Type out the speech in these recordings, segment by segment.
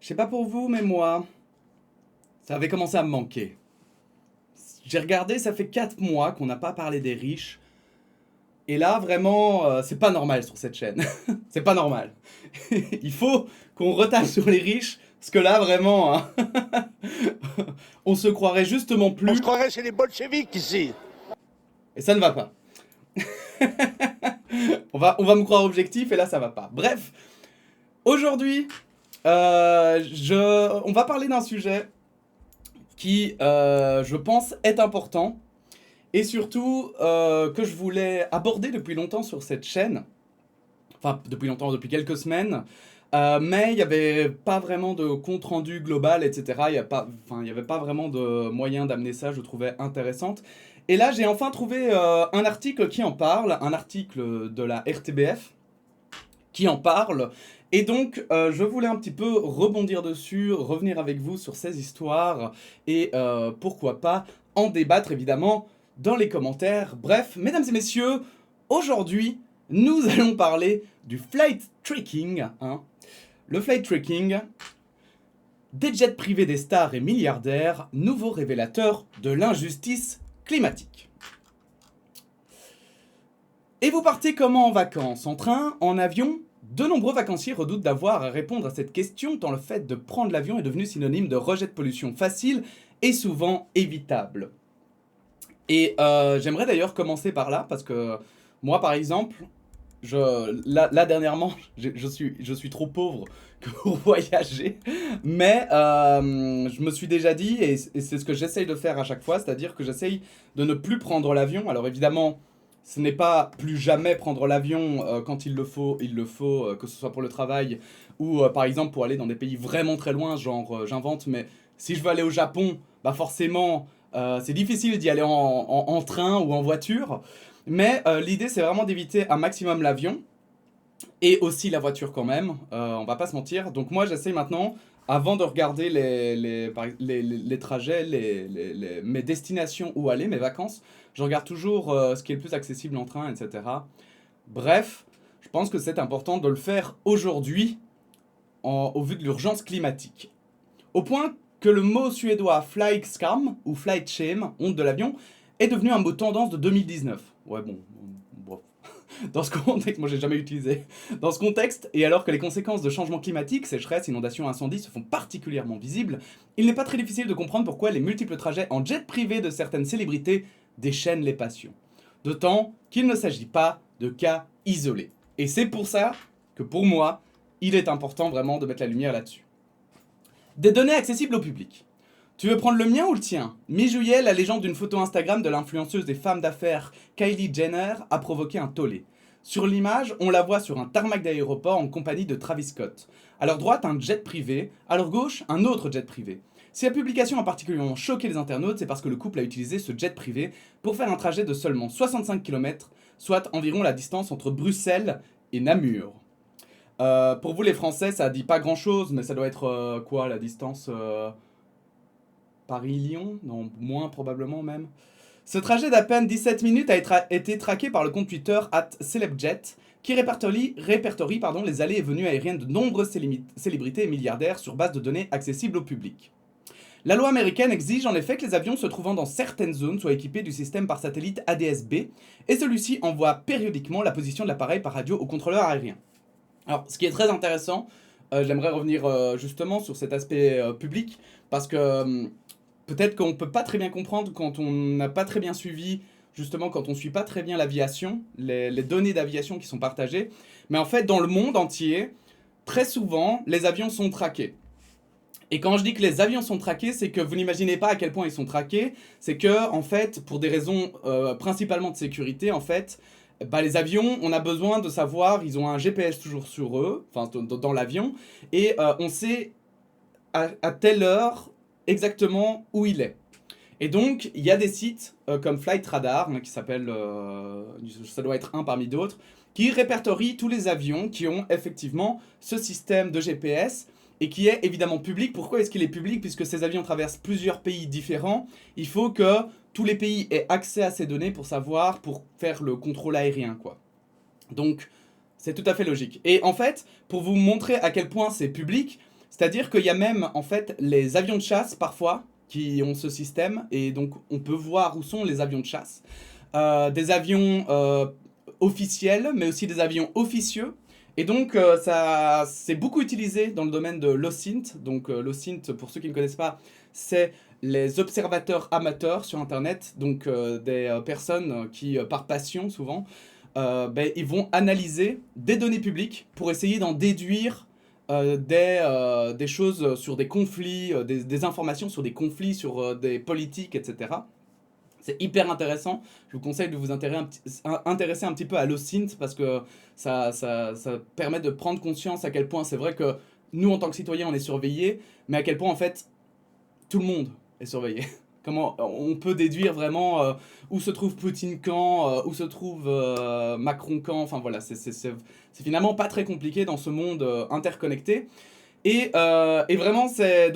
Je sais pas pour vous, mais moi, ça avait commencé à me manquer. J'ai regardé, ça fait 4 mois qu'on n'a pas parlé des riches. Et là, vraiment, c'est pas normal sur cette chaîne. C'est pas normal. Il faut qu'on retape sur les riches, parce que là, vraiment, hein, on se croirait justement On se plus, croirait chez les bolcheviks ici. et ça ne va pas. On va me croire objectif, et là, ça va pas. Bref, aujourd'hui, on va parler d'un sujet qui, je pense, est important. Et surtout, que je voulais aborder depuis longtemps sur cette chaîne, enfin depuis longtemps, depuis quelques semaines, mais il n'y avait pas vraiment de compte-rendu global, etc. Il n'y avait pas vraiment de moyen d'amener ça, je trouvais intéressante. Et là, j'ai enfin trouvé un article qui en parle, un article de la RTBF qui en parle. Et donc, je voulais un petit peu rebondir dessus, revenir avec vous sur ces histoires, et pourquoi pas en débattre évidemment dans les commentaires. Bref, mesdames et messieurs, aujourd'hui, nous allons parler du flight tracking. Hein. Le flight tracking, des jets privés des stars et milliardaires, nouveau révélateur de l'injustice climatique. Et vous partez comment en vacances? En train? En avion? De nombreux vacanciers redoutent d'avoir à répondre à cette question tant le fait de prendre l'avion est devenu synonyme de rejet de pollution facile et souvent évitable. Et j'aimerais d'ailleurs commencer par là parce que moi par exemple, là dernièrement, je suis trop pauvre pour voyager, mais je me suis déjà dit, et c'est ce que j'essaye de faire à chaque fois, c'est-à-dire que j'essaye de ne plus prendre l'avion. Alors évidemment, ce n'est pas plus jamais prendre l'avion quand il le faut, que ce soit pour le travail ou par exemple pour aller dans des pays vraiment très loin, genre j'invente, mais si je veux aller au Japon, bah forcément c'est difficile d'y aller en train ou en voiture. Mais l'idée c'est vraiment d'éviter un maximum l'avion et aussi la voiture quand même, on va pas se mentir. Donc moi j'essaye maintenant, avant de regarder les trajets, mes destinations où aller, mes vacances, je regarde toujours ce qui est le plus accessible en train, etc. Bref, je pense que c'est important de le faire aujourd'hui au vu de l'urgence climatique. Au point que le mot suédois flight scam ou flight shame, honte de l'avion, est devenu un mot tendance de 2019. Ouais bon, dans ce contexte, moi j'ai jamais utilisé. Dans ce contexte, et alors que les conséquences de changement climatique, sécheresse, inondations, incendies se font particulièrement visibles, il n'est pas très difficile de comprendre pourquoi les multiples trajets en jet privé de certaines célébrités déchaînent les passions. D'autant qu'il ne s'agit pas de cas isolés. Et c'est pour ça que pour moi, il est important vraiment de mettre la lumière là-dessus. Des données accessibles au public. Tu veux prendre le mien ou le tien? Mi-juillet, la légende d'une photo Instagram de l'influenceuse des femmes d'affaires Kylie Jenner a provoqué un tollé. Sur l'image, on la voit sur un tarmac d'aéroport en compagnie de Travis Scott. À leur droite, un jet privé, à leur gauche, un autre jet privé. Si la publication a particulièrement choqué les internautes, c'est parce que le couple a utilisé ce jet privé pour faire un trajet de seulement 65 km, soit environ la distance entre Bruxelles et Namur. Pour vous les Français, ça dit pas grand chose, mais ça doit être quoi la distance Paris-Lyon? Non, moins probablement même. Ce trajet d'à peine 17 minutes a été traqué par le compte Twitter @celebjet qui répertorie les allées et venues aériennes de nombreuses célébrités et milliardaires sur base de données accessibles au public. La loi américaine exige en effet que les avions se trouvant dans certaines zones soient équipés du système par satellite ADS-B et celui-ci envoie périodiquement la position de l'appareil par radio au contrôleur aérien. Alors, ce qui est très intéressant, j'aimerais revenir justement sur cet aspect public, parce que peut-être qu'on ne peut pas très bien comprendre quand on n'a pas très bien suivi, justement quand on ne suit pas très bien l'aviation, les données d'aviation qui sont partagées, mais en fait dans le monde entier, très souvent, les avions sont traqués. Et quand je dis que les avions sont traqués, c'est que vous n'imaginez pas à quel point ils sont traqués. C'est que, en fait, pour des raisons principalement de sécurité, en fait, bah, les avions, on a besoin de savoir, ils ont un GPS toujours sur eux, enfin dans l'avion, et on sait à telle heure exactement où il est. Et donc, il y a des sites comme Flight Radar, qui s'appelle, ça doit être un parmi d'autres, qui répertorient tous les avions qui ont effectivement ce système de GPS et qui est évidemment public. Pourquoi est-ce qu'il est public? Puisque ces avions traversent plusieurs pays différents. Il faut que tous les pays aient accès à ces données pour savoir, pour faire le contrôle aérien, quoi. Donc, c'est tout à fait logique. Et en fait, pour vous montrer à quel point c'est public, C'est-à-dire qu'il y a même, en fait, les avions de chasse, parfois, qui ont ce système, et donc on peut voir où sont les avions de chasse. Des avions officiels, mais aussi des avions officieux. Et donc, ça, c'est beaucoup utilisé dans le domaine de l'OSINT. Donc, l'OSINT, pour ceux qui ne connaissent pas, c'est les observateurs amateurs sur Internet. Donc, des personnes qui, par passion souvent, ils vont analyser des données publiques pour essayer d'en déduire des choses sur des conflits, des informations sur des conflits, sur des politiques, etc. C'est hyper intéressant. Je vous conseille de vous intéresser un petit peu à l'OSINT parce que ça permet de prendre conscience à quel point c'est vrai que nous, en tant que citoyens, on est surveillés, mais à quel point, en fait, tout le monde est surveillé. Comment on peut déduire vraiment où se trouve Poutine quand, où se trouve Macron quand. Enfin voilà, c'est finalement pas très compliqué dans ce monde interconnecté. Et vraiment, ces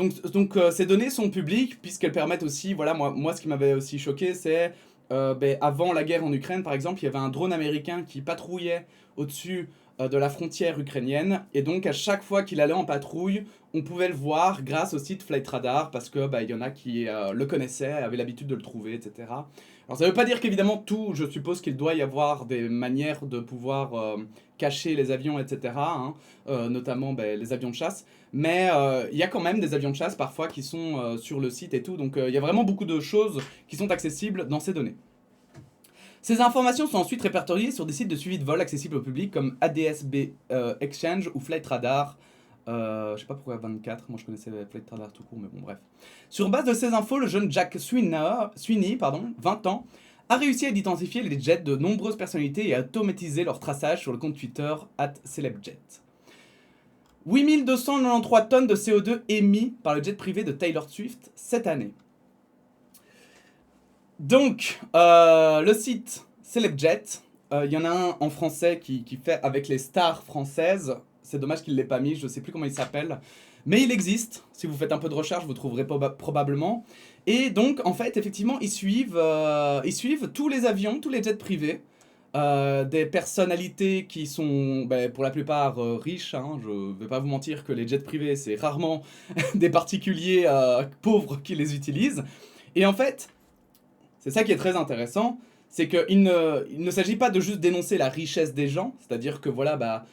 données sont publiques puisqu'elles permettent aussi, voilà, moi ce qui m'avait aussi choqué, c'est avant la guerre en Ukraine, par exemple, il y avait un drone américain qui patrouillait au-dessus de la frontière ukrainienne. Et donc, à chaque fois qu'il allait en patrouille, on pouvait le voir grâce au site Flight Radar parce que il y en a qui le connaissaient, avaient l'habitude de le trouver, etc. Alors, ça ne veut pas dire qu'évidemment tout, je suppose qu'il doit y avoir des manières de pouvoir cacher les avions, etc. Hein, notamment les avions de chasse. Mais il y a quand même des avions de chasse parfois qui sont sur le site et tout. Donc il y a vraiment beaucoup de choses qui sont accessibles dans ces données. Ces informations sont ensuite répertoriées sur des sites de suivi de vol accessibles au public comme ADSB Exchange ou Flight Radar. Je sais pas pourquoi 24, moi je connaissais Flight Radar tout court, mais bon bref. Sur base de ces infos, le jeune Jack Sweeney, 20 ans, a réussi à identifier les jets de nombreuses personnalités et à automatiser leur traçage sur le compte Twitter @celebjet. 8293 tonnes de CO2 émis par le jet privé de Taylor Swift cette année. Donc, le site Celebjet, il y en a un en français qui fait avec les stars françaises. C'est dommage qu'il ne l'ait pas mis, je ne sais plus comment il s'appelle. Mais il existe, si vous faites un peu de recherche, vous trouverez probablement. Et donc, en fait, effectivement, ils suivent tous les avions, tous les jets privés. Des personnalités qui sont pour la plupart riches, hein. Je ne vais pas vous mentir que les jets privés, c'est rarement des particuliers pauvres qui les utilisent. Et en fait, c'est ça qui est très intéressant, c'est qu'il ne s'agit pas de juste dénoncer la richesse des gens, c'est-à-dire que voilà,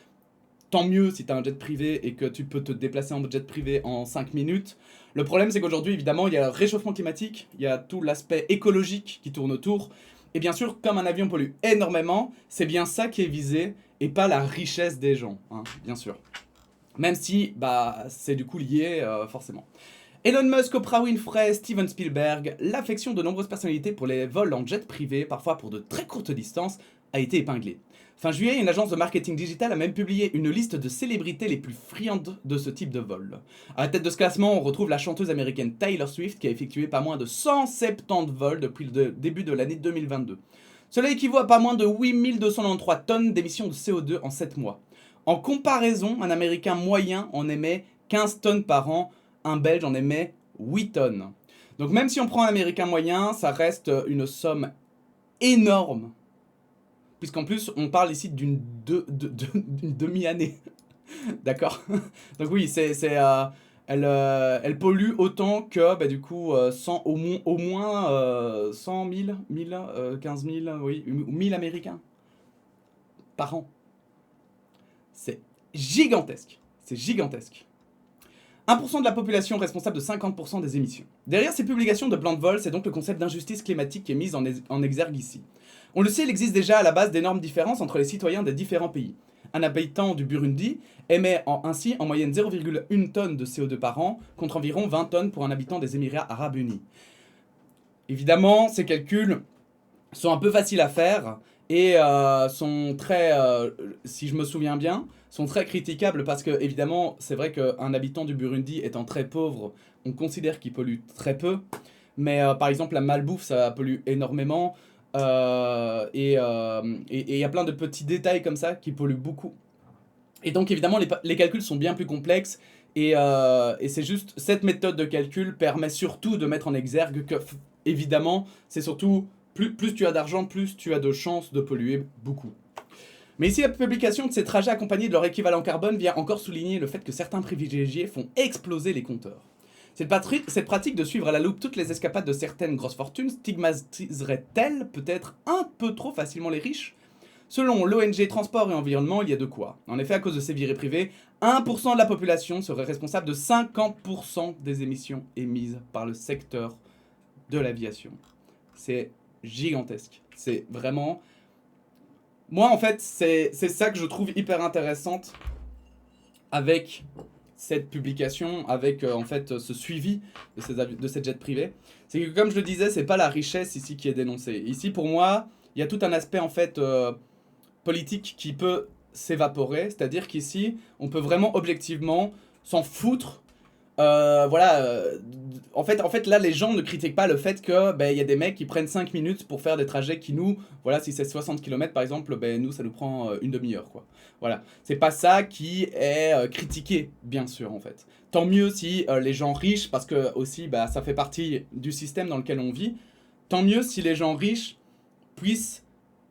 tant mieux si tu as un jet privé et que tu peux te déplacer en jet privé en 5 minutes. Le problème, c'est qu'aujourd'hui, évidemment, il y a le réchauffement climatique, il y a tout l'aspect écologique qui tourne autour. Et bien sûr, comme un avion pollue énormément, c'est bien ça qui est visé et pas la richesse des gens, hein, bien sûr. Même si c'est du coup lié forcément. Elon Musk, Oprah Winfrey, Steven Spielberg, l'affection de nombreuses personnalités pour les vols en jet privé, parfois pour de très courtes distances, a été épinglée. Fin juillet, une agence de marketing digital a même publié une liste de célébrités les plus friandes de ce type de vol. À la tête de ce classement, on retrouve la chanteuse américaine Taylor Swift qui a effectué pas moins de 170 vols depuis le début de l'année 2022. Cela équivaut à pas moins de 8293 tonnes d'émissions de CO2 en 7 mois. En comparaison, un Américain moyen en émet 15 tonnes par an, un Belge en émet 8 tonnes. Donc même si on prend un Américain moyen, ça reste une somme énorme. Puisqu'en plus, on parle ici d'une demi-année. D'accord. Donc oui, elle pollue autant que, du coup, au moins 100 000, 15 000, oui, 1000 Américains par an. C'est gigantesque. C'est gigantesque. 1% de la population responsable de 50% des émissions. Derrière ces publications de plans de vol, c'est donc le concept d'injustice climatique qui est mis en exergue ici. On le sait, il existe déjà à la base d'énormes différences entre les citoyens des différents pays. Un habitant du Burundi émet ainsi en moyenne 0,1 tonne de CO2 par an, contre environ 20 tonnes pour un habitant des Émirats Arabes Unis. Évidemment, ces calculs sont un peu faciles à faire et sont très, si je me souviens bien, sont très critiquables parce que, évidemment, c'est vrai qu'un habitant du Burundi étant très pauvre, on considère qu'il pollue très peu. Mais par exemple, la malbouffe, ça pollue énormément. Et il y a plein de petits détails comme ça qui polluent beaucoup. Et donc, évidemment, les calculs sont bien plus complexes. Et c'est juste, cette méthode de calcul permet surtout de mettre en exergue que, évidemment, c'est surtout, plus tu as d'argent, plus tu as de chances de polluer beaucoup. Mais ici, la publication de ces trajets accompagnés de leur équivalent carbone vient encore souligner le fait que certains privilégiés font exploser les compteurs. Cette pratique de suivre à la loupe toutes les escapades de certaines grosses fortunes stigmatiserait-elle peut-être un peu trop facilement les riches? Selon l'ONG Transport et Environnement, il y a de quoi. En effet, à cause de ces virées privées, 1% de la population serait responsable de 50% des émissions émises par le secteur de l'aviation. C'est gigantesque. C'est vraiment... Moi, en fait, c'est ça que je trouve hyper intéressante avec cette publication, avec en fait ce suivi de ces jets privés. C'est que, comme je le disais, c'est pas la richesse ici qui est dénoncée. Ici, pour moi, il y a tout un aspect en fait politique qui peut s'évaporer, c'est-à-dire qu'ici, on peut vraiment objectivement s'en foutre. En fait, là, les gens ne critiquent pas le fait que y a des mecs qui prennent 5 minutes pour faire des trajets qui nous, voilà, si c'est 60 km par exemple, nous, ça nous prend une demi-heure, quoi. Voilà, c'est pas ça qui est critiqué, bien sûr, en fait. Tant mieux si les gens riches, parce que aussi, ça fait partie du système dans lequel on vit, tant mieux si les gens riches puissent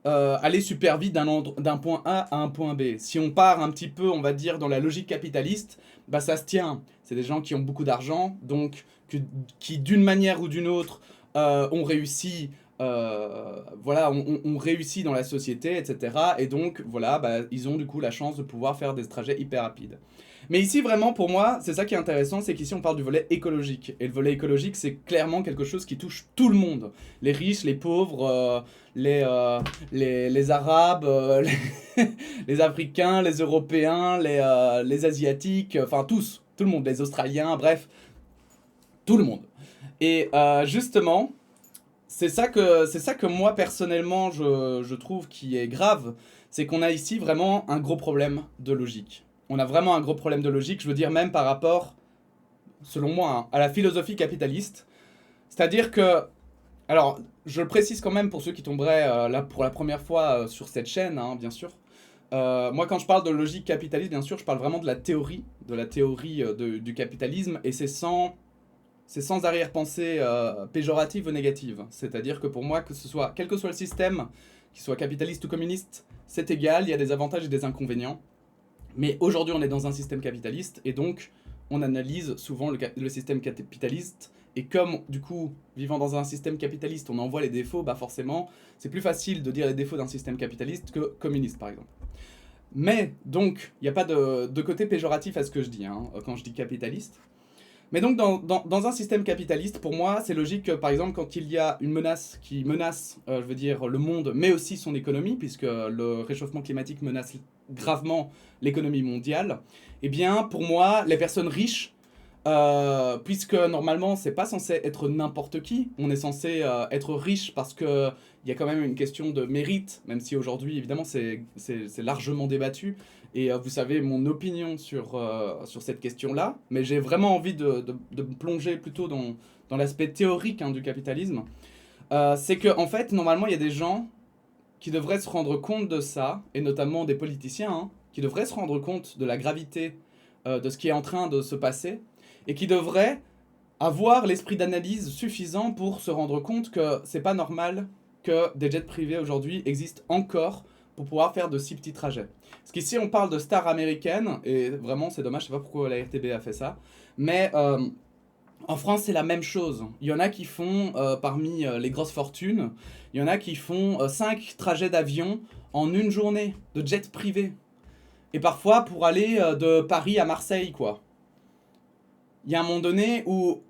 aller super vite d'un point A à un point B. Si on part un petit peu, on va dire, dans la logique capitaliste, ça se tient. C'est des gens qui ont beaucoup d'argent, donc qui d'une manière ou d'une autre ont réussi, ont réussi dans la société, etc. Et donc, voilà, ils ont du coup la chance de pouvoir faire des trajets hyper rapides. Mais ici, vraiment, pour moi, c'est ça qui est intéressant, c'est qu'ici, on parle du volet écologique. Et le volet écologique, c'est clairement quelque chose qui touche tout le monde. Les riches, les pauvres, les Arabes, les Africains, les Européens, les Asiatiques, enfin tous, tout le monde, les Australiens, bref, tout le monde. Et justement, c'est ça que moi, personnellement, je trouve qui est grave, c'est qu'on a ici vraiment un gros problème de logique. On a vraiment un gros problème de logique, je veux dire même par rapport, selon moi, à la philosophie capitaliste. C'est-à-dire que, alors, je le précise quand même pour ceux qui tomberaient là pour la première fois sur cette chaîne, bien sûr. Moi, quand je parle de logique capitaliste, bien sûr, je parle vraiment de la théorie du capitalisme, et c'est sans arrière-pensée péjorative ou négative. C'est-à-dire que pour moi, quel que soit le système, qu'il soit capitaliste ou communiste, c'est égal, il y a des avantages et des inconvénients. Mais aujourd'hui, on est dans un système capitaliste, et donc on analyse souvent le système capitaliste, et comme, du coup, vivant dans un système capitaliste, on en voit les défauts, forcément, c'est plus facile de dire les défauts d'un système capitaliste que communiste, par exemple. Mais, donc, il n'y a pas de côté péjoratif à ce que je dis, quand je dis capitaliste. Mais donc, dans un système capitaliste, pour moi, c'est logique que, par exemple, quand il y a une menace qui menace, le monde, mais aussi son économie, puisque le réchauffement climatique menace gravement l'économie mondiale, eh bien, pour moi, les personnes riches, puisque normalement, c'est pas censé être n'importe qui, on est censé être riche parce que il y a quand même une question de mérite, même si aujourd'hui, évidemment, c'est largement débattu. Et vous savez mon opinion sur cette question-là, mais j'ai vraiment envie de me plonger plutôt dans l'aspect théorique du capitalisme. C'est que en fait, normalement, il y a des gens qui devraient se rendre compte de ça, et notamment des politiciens, qui devraient se rendre compte de la gravité de ce qui est en train de se passer, et qui devraient avoir l'esprit d'analyse suffisant pour se rendre compte que c'est pas normal que des jets privés aujourd'hui existent encore pour pouvoir faire de si petits trajets. Parce qu'ici, on parle de stars américaines, et vraiment, c'est dommage, je sais pas pourquoi la RTB a fait ça, mais en France, c'est la même chose. Il y en a qui font, parmi les grosses fortunes, il y en a qui font 5 trajets d'avion en une journée, de jet privé. Et parfois, pour aller de Paris à Marseille, quoi. Il y a un moment donné où,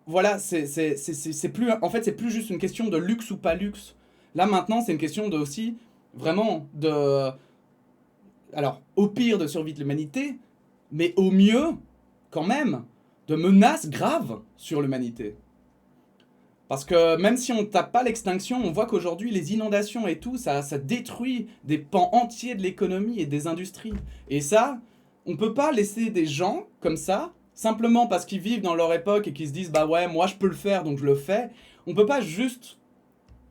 voilà, c'est plus, en fait, c'est plus juste une question de luxe ou pas luxe. Là, maintenant, c'est une question de aussi, vraiment, de... Alors, au pire, de survie de l'humanité, mais au mieux, quand même, de menaces graves sur l'humanité. Parce que même si on ne tape pas l'extinction, on voit qu'aujourd'hui, les inondations et tout, ça détruit des pans entiers de l'économie et des industries. Et ça, on peut pas laisser des gens comme ça, simplement parce qu'ils vivent dans leur époque et qu'ils se disent « Bah ouais, moi je peux le faire, donc je le fais ». On peut pas juste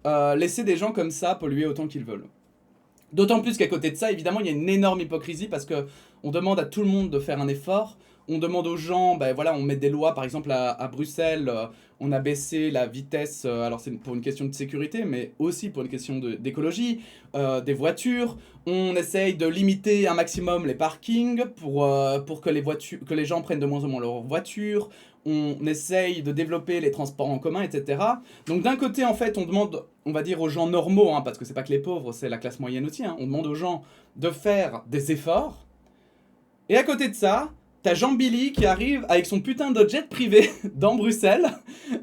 laisser des gens comme ça polluer autant qu'ils veulent. D'autant plus qu'à côté de ça, évidemment, il y a une énorme hypocrisie parce que on demande à tout le monde de faire un effort. on demande aux gens, ben voilà, on met des lois, par exemple à Bruxelles, on a baissé la vitesse, alors c'est pour une question de sécurité, mais aussi pour une question d'écologie, des voitures. On essaye de limiter un maximum les parkings pour que que les gens prennent de moins en moins leur voiture. On essaye de développer les transports en commun, etc. Donc d'un côté, en fait, on demande, on va dire aux gens normaux, hein, parce que c'est pas que les pauvres, c'est la classe moyenne aussi, hein, on demande aux gens de faire des efforts. Et à côté de ça, t'as Jean Billy qui arrive avec son putain de jet privé dans Bruxelles.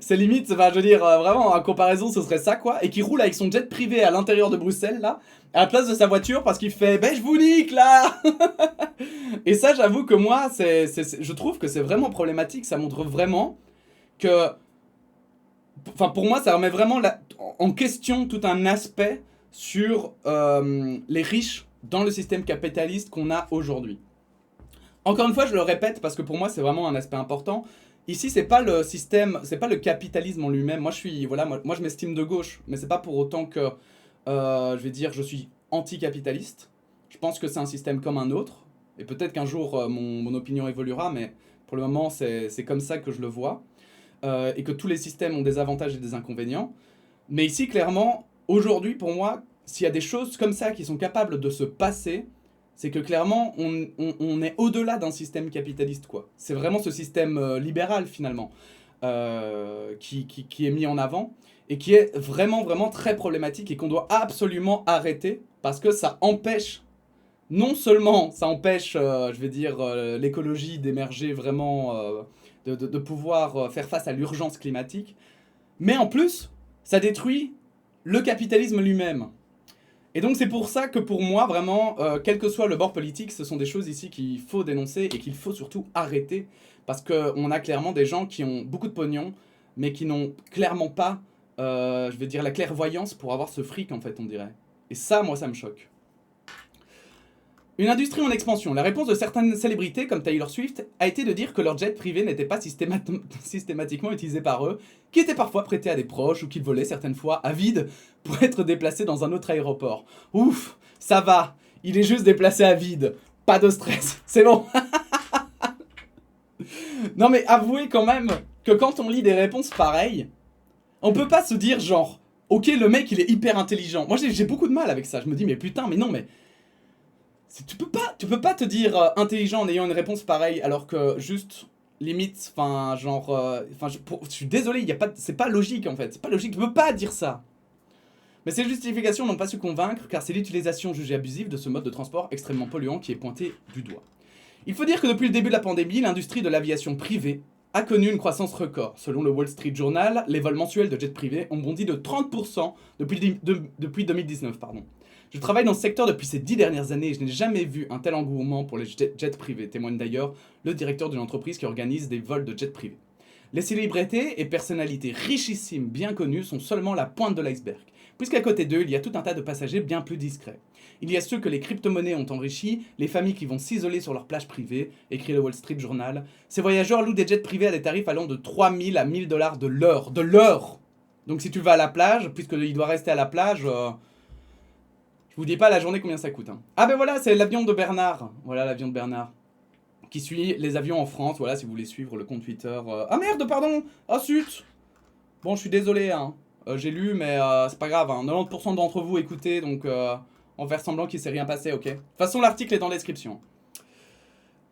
C'est limite, enfin, je veux dire, vraiment, en comparaison, ce serait ça, quoi. Et qui roule avec son jet privé à l'intérieur de Bruxelles, là, à la place de sa voiture, parce qu'il fait « Ben, je vous nique, là !» Et ça, j'avoue que moi, je trouve que c'est vraiment problématique. Ça montre vraiment que... Enfin, pour moi, ça remet vraiment en question tout un aspect sur les riches dans le système capitaliste qu'on a aujourd'hui. Encore une fois, je le répète parce que pour moi, c'est vraiment un aspect important. Ici, c'est pas le système, c'est pas le capitalisme en lui-même. Moi, je m'estime de gauche, mais c'est pas pour autant que, je vais dire, je suis anticapitaliste. Je pense que c'est un système comme un autre, et peut-être qu'un jour, mon opinion évoluera, mais pour le moment, c'est comme ça que je le vois, et que tous les systèmes ont des avantages et des inconvénients. Mais ici, clairement, aujourd'hui, pour moi, s'il y a des choses comme ça qui sont capables de se passer, c'est que clairement, on est au-delà d'un système capitaliste, quoi. C'est vraiment ce système libéral, finalement, qui est mis en avant, et qui est vraiment, vraiment très problématique, et qu'on doit absolument arrêter, parce que ça empêche, non seulement ça empêche, je vais dire, l'écologie d'émerger vraiment, de pouvoir faire face à l'urgence climatique, mais en plus, ça détruit le capitalisme lui-même. Et donc c'est pour ça que pour moi, vraiment, quel que soit le bord politique, ce sont des choses ici qu'il faut dénoncer et qu'il faut surtout arrêter. Parce qu'on a clairement des gens qui ont beaucoup de pognon, mais qui n'ont clairement pas, je vais dire, la clairvoyance pour avoir ce fric, en fait, on dirait. Et ça, moi, ça me choque. Une industrie en expansion. La réponse de certaines célébrités, comme Taylor Swift, a été de dire que leur jet privé n'était pas systématiquement utilisé par eux, qui était parfois prêté à des proches ou qu'ils volaient certaines fois à vide pour être déplacés dans un autre aéroport. Ouf, ça va, il est juste déplacé à vide, pas de stress, c'est bon. Non mais avouez quand même que quand on lit des réponses pareilles, on peut pas se dire genre, ok le mec il est hyper intelligent. Moi j'ai beaucoup de mal avec ça, je me dis mais putain mais non mais... Tu peux pas te dire intelligent en ayant une réponse pareille alors que juste limite, enfin genre, je suis désolé, c'est pas logique en fait, c'est pas logique, tu peux pas dire ça. Mais ces justifications n'ont pas su convaincre car c'est l'utilisation jugée abusive de ce mode de transport extrêmement polluant qui est pointée du doigt. Il faut dire que depuis le début de la pandémie, l'industrie de l'aviation privée a connu une croissance record. Selon le Wall Street Journal, les vols mensuels de jets privés ont bondi de 30% depuis 2019. Je travaille dans ce secteur depuis ces 10 dernières années et je n'ai jamais vu un tel engouement pour les jets privés, témoigne d'ailleurs le directeur d'une entreprise qui organise des vols de jets privés. Les célébrités et personnalités richissimes bien connues sont seulement la pointe de l'iceberg, puisqu'à côté d'eux, il y a tout un tas de passagers bien plus discrets. Il y a ceux que les crypto-monnaies ont enrichis, les familles qui vont s'isoler sur leur plage privée, écrit le Wall Street Journal. Ces voyageurs louent des jets privés à des tarifs allant de 3 000 à 1 000 $ de l'heure. De l'heure! Donc si tu vas à la plage, puisqu'il doit rester à la plage, je vous dis pas la journée combien ça coûte. Hein. Ah ben voilà, c'est l'avion de Bernard. Voilà l'avion de Bernard. Qui suit les avions en France. Voilà, si vous voulez suivre le compte Twitter. Ah merde, pardon! Ah zut! Bon, je suis désolé, hein. J'ai lu, mais c'est pas grave. Hein. 90% d'entre vous écoutez, donc on va faire semblant qu'il s'est rien passé, ok? De toute façon, l'article est dans la description.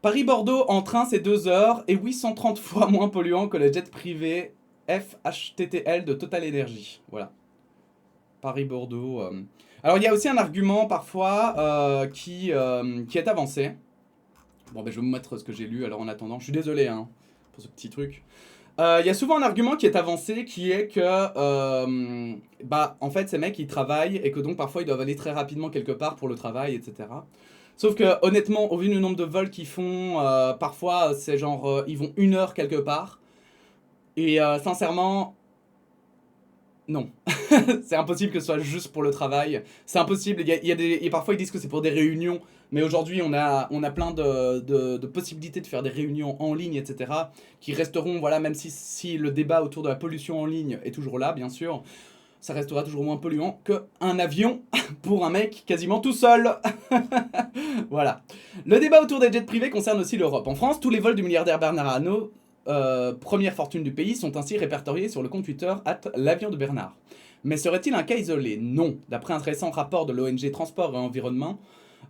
Paris-Bordeaux en train, c'est 2 heures et 830 fois moins polluant que le jet privé FHTTL de Total Energy. Voilà. Paris-Bordeaux. Alors, il y a aussi un argument parfois qui est avancé. Bon, ben, je vais vous mettre ce que j'ai lu alors en attendant. Je suis désolé hein, pour ce petit truc. Il y a souvent un argument qui est avancé qui est que en fait ces mecs ils travaillent et que donc parfois ils doivent aller très rapidement quelque part pour le travail, etc. Sauf que honnêtement au vu du nombre de vols qu'ils font, parfois c'est genre ils vont 1 heure quelque part et sincèrement non. C'est impossible que ce soit juste pour le travail. C'est impossible, et parfois ils disent que c'est pour des réunions, mais aujourd'hui on a plein de possibilités de faire des réunions en ligne, etc. qui resteront, voilà, même si le débat autour de la pollution en ligne est toujours là, bien sûr. ça restera toujours moins polluant qu'un avion pour un mec quasiment tout seul. Voilà. Le débat autour des jets privés concerne aussi l'Europe. En France, tous les vols du milliardaire Bernard Arnault, première fortune du pays, sont ainsi répertoriés sur le compte Twitter @l'avion de Bernard. Mais serait-il un cas isolé? Non. D'après un récent rapport de l'ONG Transport et Environnement,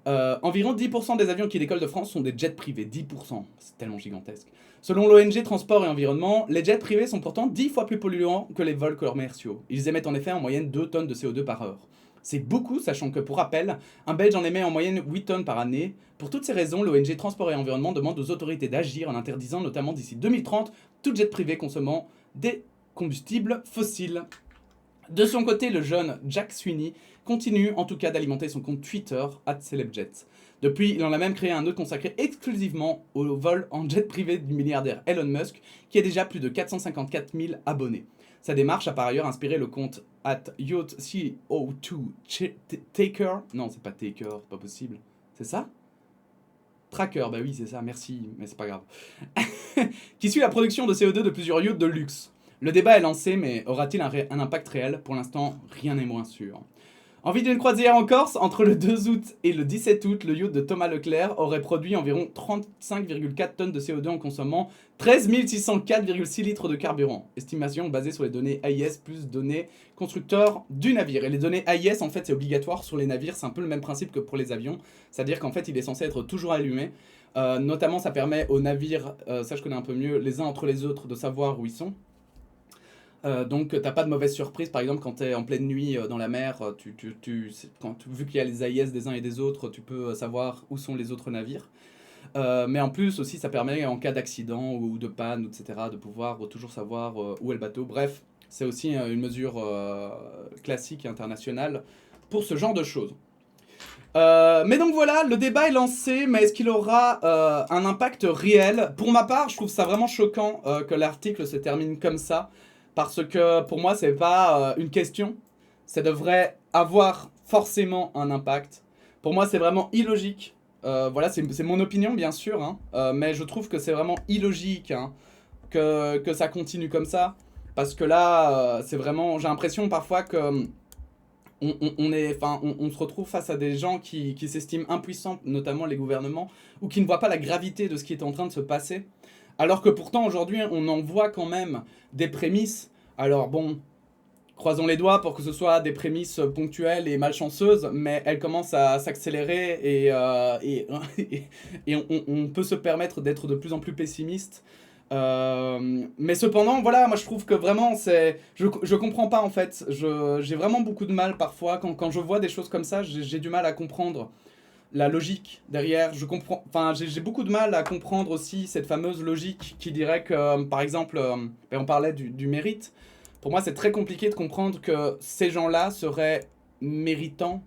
environ 10% des avions qui décollent de France sont des jets privés. 10%, c'est tellement gigantesque. Selon l'ONG Transport et Environnement, les jets privés sont pourtant 10 fois plus polluants que les vols commerciaux. Ils émettent en effet en moyenne 2 tonnes de CO2 par heure. C'est beaucoup, sachant que, pour rappel, un Belge en émet en moyenne 8 tonnes par année. Pour toutes ces raisons, l'ONG Transport et Environnement demande aux autorités d'agir en interdisant notamment d'ici 2030 tout jet privé consommant des combustibles fossiles. De son côté, le jeune Jack Sweeney continue en tout cas d'alimenter son compte Twitter @celebjet. Depuis, il en a même créé un autre consacré exclusivement au vol en jet privé du milliardaire Elon Musk, qui a déjà plus de 454 000 abonnés. Sa démarche a par ailleurs inspiré le compte @YoTCO2Taker. Non, c'est pas Taker, c'est pas possible. C'est ça? Tracker, bah oui, c'est ça, merci, mais c'est pas grave. Qui suit la production de CO2 de plusieurs yachts de luxe. Le débat est lancé, mais aura-t-il un impact réel? Pour l'instant, rien n'est moins sûr. Envie d'une croisière en Corse? Entre le 2 août et le 17 août, le yacht de Thomas Leclerc aurait produit environ 35,4 tonnes de CO2 en consommant 13 604,6 litres de carburant. Estimation basée sur les données AIS plus données constructeurs du navire. Et les données AIS, en fait, c'est obligatoire sur les navires. C'est un peu le même principe que pour les avions. C'est-à-dire qu'en fait, il est censé être toujours allumé. Notamment, ça permet aux navires, ça je connais un peu mieux, les uns entre les autres, de savoir où ils sont. Donc t'as pas de mauvaise surprise, par exemple quand t'es en pleine nuit dans la mer, vu qu'il y a les AIS des uns et des autres, tu peux savoir où sont les autres navires. Mais en plus aussi ça permet en cas d'accident ou de panne, etc., de pouvoir toujours savoir où est le bateau. Bref, c'est aussi une mesure classique et internationale pour ce genre de choses. Mais donc voilà, le débat est lancé, mais est-ce qu'il aura un impact réel? Pour ma part, je trouve ça vraiment choquant que l'article se termine comme ça. Parce que pour moi, c'est pas une question. Ça devrait avoir forcément un impact. Pour moi, c'est vraiment illogique. Voilà, c'est mon opinion, bien sûr. Hein, mais je trouve que c'est vraiment illogique hein, que ça continue comme ça. Parce que là, c'est vraiment... J'ai l'impression parfois que... On se retrouve face à des gens qui s'estiment impuissants, notamment les gouvernements, ou qui ne voient pas la gravité de ce qui est en train de se passer. Alors que pourtant, aujourd'hui, on en voit quand même des prémices. Alors bon, croisons les doigts pour que ce soit des prémices ponctuelles et malchanceuses, mais elles commencent à s'accélérer et on peut se permettre d'être de plus en plus pessimiste. Mais cependant, voilà, moi je trouve que vraiment, je comprends pas en fait. J'ai vraiment beaucoup de mal parfois, quand je vois des choses comme ça, j'ai du mal à comprendre la logique derrière. J'ai beaucoup de mal à comprendre aussi cette fameuse logique qui dirait que, par exemple, on parlait du mérite. Pour moi, c'est très compliqué de comprendre que ces gens-là seraient méritants.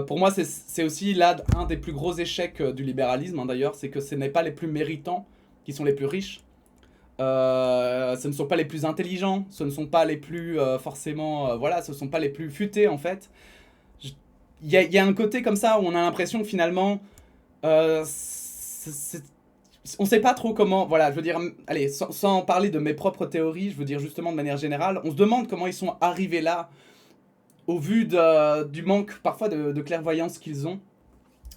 Pour moi, c'est aussi là un des plus gros échecs du libéralisme, hein, d'ailleurs, c'est que ce n'est pas les plus méritants qui sont les plus riches. Ce ne sont pas les plus intelligents, ce ne sont pas les plus forcément... voilà, ce ne sont pas les plus futés, en fait. Il y a un côté comme ça où on a l'impression que finalement, on sait pas trop comment, voilà, je veux dire, allez, sans parler de mes propres théories, je veux dire justement de manière générale, on se demande comment ils sont arrivés là, au vu du manque parfois de clairvoyance qu'ils ont,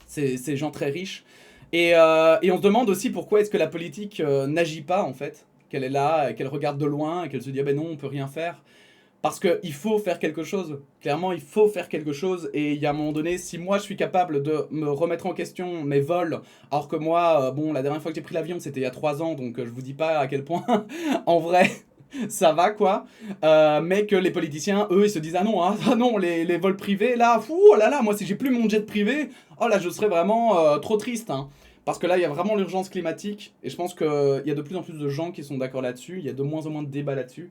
ces gens très riches, et on se demande aussi pourquoi est-ce que la politique n'agit pas en fait, qu'elle est là, qu'elle regarde de loin, et qu'elle se dit, ah ben non, on peut rien faire. Parce qu'il faut faire quelque chose. Clairement, il faut faire quelque chose. Et il y a un moment donné, si moi je suis capable de me remettre en question mes vols, alors que moi, bon, la dernière fois que j'ai pris l'avion, c'était il y a 3 ans, donc je vous dis pas à quel point, en vrai, ça va quoi. Mais que les politiciens, eux, ils se disent, ah non, les vols privés, là, fou, oh là là, moi si j'ai plus mon jet privé, oh là, je serais vraiment trop triste. Hein. Parce que là, il y a vraiment l'urgence climatique. Et je pense qu'il y a de plus en plus de gens qui sont d'accord là-dessus. Il y a de moins en moins de débats là-dessus.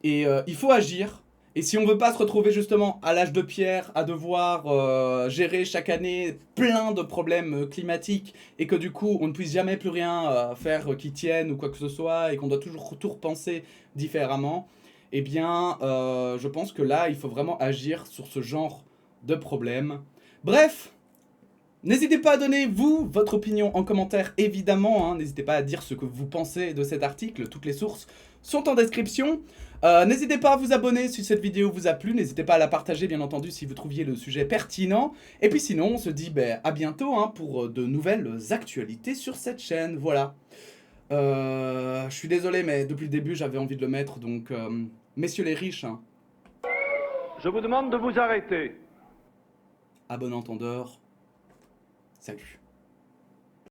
Et il faut agir. Et si on veut pas se retrouver justement à l'âge de pierre, à devoir gérer chaque année plein de problèmes climatiques, et que du coup on ne puisse jamais plus rien faire qui tienne ou quoi que ce soit, et qu'on doit toujours tout repenser différemment, eh bien je pense que là il faut vraiment agir sur ce genre de problème. Bref, n'hésitez pas à donner, vous, votre opinion en commentaire, évidemment. Hein. N'hésitez pas à dire ce que vous pensez de cet article. Toutes les sources sont en description. N'hésitez pas à vous abonner si cette vidéo vous a plu, n'hésitez pas à la partager bien entendu si vous trouviez le sujet pertinent. Et puis sinon, on se dit à bientôt hein, pour de nouvelles actualités sur cette chaîne, voilà. Je suis désolé mais depuis le début j'avais envie de le mettre, donc messieurs les riches, hein, Je vous demande de vous arrêter. à bon entendeur, salut.